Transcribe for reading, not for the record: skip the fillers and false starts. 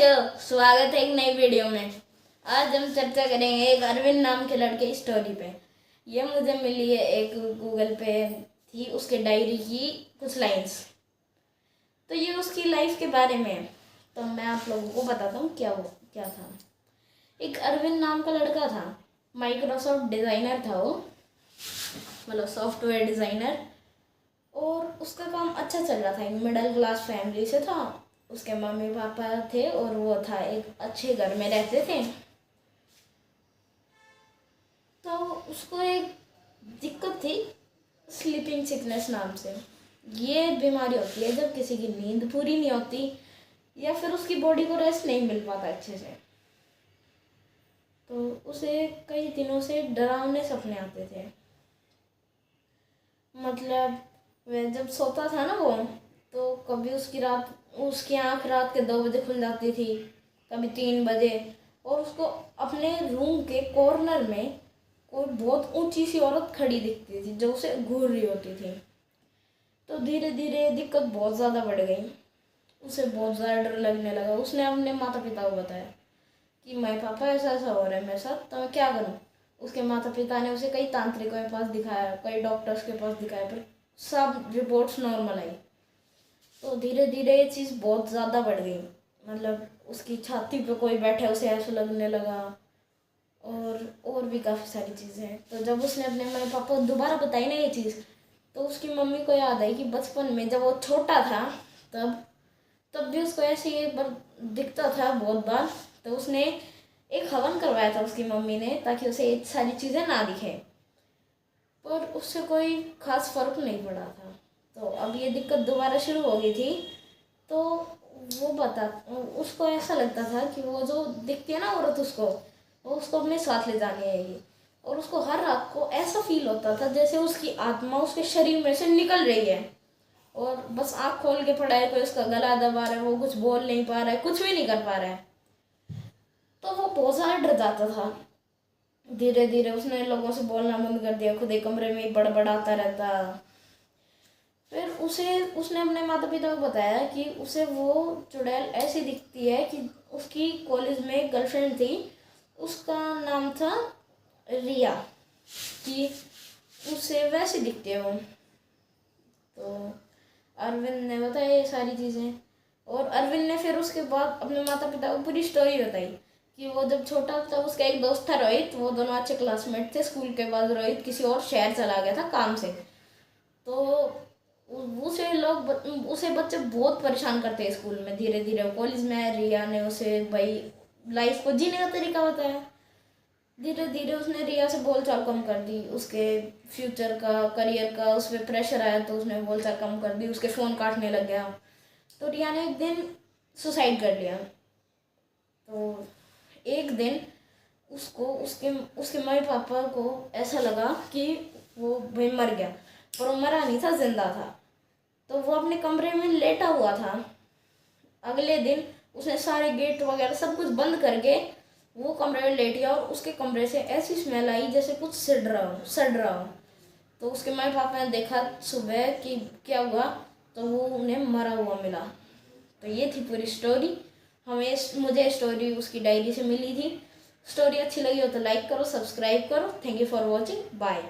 कैसे हो? स्वागत है एक नई वीडियो में। आज हम चर्चा करेंगे एक अरविंद नाम के लड़के की स्टोरी पे। ये मुझे मिली है, एक गूगल पे थी, उसके डायरी की कुछ लाइंस। तो ये उसकी लाइफ के बारे में है, तो मैं आप लोगों को बताता हूँ क्या था। एक अरविंद नाम का लड़का था, माइक्रोसॉफ्ट डिज़ाइनर था वो, मतलब सॉफ्टवेयर डिज़ाइनर। और उसका काम अच्छा चल रहा था, एक मिडिल क्लास फैमिली से था। उसके मम्मी पापा थे और वो था एक अच्छे घर में रहते थे। तो उसको एक दिक्कत थी, स्लीपिंग सिकनेस नाम से। ये बीमारी होती है जब किसी की नींद पूरी नहीं होती या फिर उसकी बॉडी को रेस्ट नहीं मिल पाता अच्छे से। तो उसे कई दिनों से डरावने सपने आते थे। मतलब वह जब सोता था ना वो, तो कभी उसकी आंख रात के 2 बजे खुल जाती थी, कभी 3 बजे। और उसको अपने रूम के कॉर्नर में कोई बहुत ऊंची सी औरत खड़ी दिखती थी जो उसे घूर रही होती थी। तो धीरे धीरे दिक्कत बहुत ज़्यादा बढ़ गई, उसे बहुत ज़्यादा डर लगने लगा। उसने अपने माता पिता को बताया कि माई पापा ऐसा ऐसा हो रहा है मेरे साथ, तो मैं क्या करूँ। उसके माता पिता ने उसे कई तांत्रिकों के पास दिखाया, कई डॉक्टर्स के पास दिखाया, पर सब रिपोर्ट्स नॉर्मल आई। तो धीरे धीरे ये चीज़ बहुत ज़्यादा बढ़ गई। मतलब उसकी छाती पे कोई बैठे उसे ऐसा लगने लगा, और भी काफ़ी सारी चीज़ें हैं। तो जब उसने अपने मम्मी पापा को दोबारा बताई ना ये चीज़, तो उसकी मम्मी को याद आई कि बचपन में जब वो छोटा था, तब तब भी उसको ऐसे ही एक बार दिखता था बहुत बार। तो उसने एक हवन करवाया था उसकी मम्मी ने, ताकि उसे ये सारी चीज़ें ना दिखें, पर उससे कोई खास फर्क नहीं पड़ा था। तो अब ये दिक्कत दोबारा शुरू हो गई थी। तो वो बता उसको ऐसा लगता था कि वो जो दिखती है ना औरत, वो उसको अपने साथ ले जाने आएगी। और उसको हर रात को ऐसा फील होता था जैसे उसकी आत्मा उसके शरीर में से निकल रही है, और बस आँख खोल के पड़ा है, कोई उसका गला दबा रहा है, वो कुछ बोल नहीं पा रहा है, कुछ भी नहीं कर पा रहा है। तो वो बहुत ज़्यादा डर जाता था। धीरे धीरे उसने लोगों से बोलना बंद कर दिया, खुद एक कमरे में ही बड़बड़ाता रहता। फिर उसने अपने माता पिता को बताया कि उसे वो चुड़ैल ऐसी दिखती है कि उसकी कॉलेज में एक गर्लफ्रेंड थी, उसका नाम था रिया, कि उसे वैसे दिखते हो। तो अरविंद ने बताया ये सारी चीज़ें, और अरविंद ने फिर उसके बाद अपने माता पिता को पूरी स्टोरी बताई कि वो जब छोटा था, उसका एक दोस्त था रोहित, वो दोनों अच्छे क्लासमेट थे। स्कूल के बाद रोहित किसी और शहर चला गया था काम से। तो उसे बच्चे बहुत परेशान करते हैं स्कूल में। धीरे धीरे वो कॉलेज में आया, रिया ने उसे भाई लाइफ को जीने का तरीका बताया। धीरे धीरे उसने रिया से बोलचाल कम कर दी, उसके फ्यूचर का, करियर का उस पर प्रेशर आया, तो उसने बोलचाल कम कर दी, उसके फ़ोन काटने लग गया। तो रिया ने एक दिन सुसाइड कर लिया। तो एक दिन उसको उसके उसके मम्मी पापा को ऐसा लगा कि वो भाई मर गया, पर वो मरा नहीं था, जिंदा था। तो वो अपने कमरे में लेटा हुआ था। अगले दिन उसने सारे गेट वगैरह सब कुछ बंद करके वो कमरे में लेट गया, और उसके कमरे से ऐसी स्मेल आई जैसे कुछ सड़ रहा हो। तो उसके मम्मी पापा ने देखा सुबह कि क्या हुआ, तो वो उन्हें मरा हुआ मिला। तो ये थी पूरी स्टोरी। मुझे स्टोरी उसकी डायरी से मिली थी। स्टोरी अच्छी लगी हो तो लाइक करो, सब्सक्राइब करो। Thank you for watching, bye.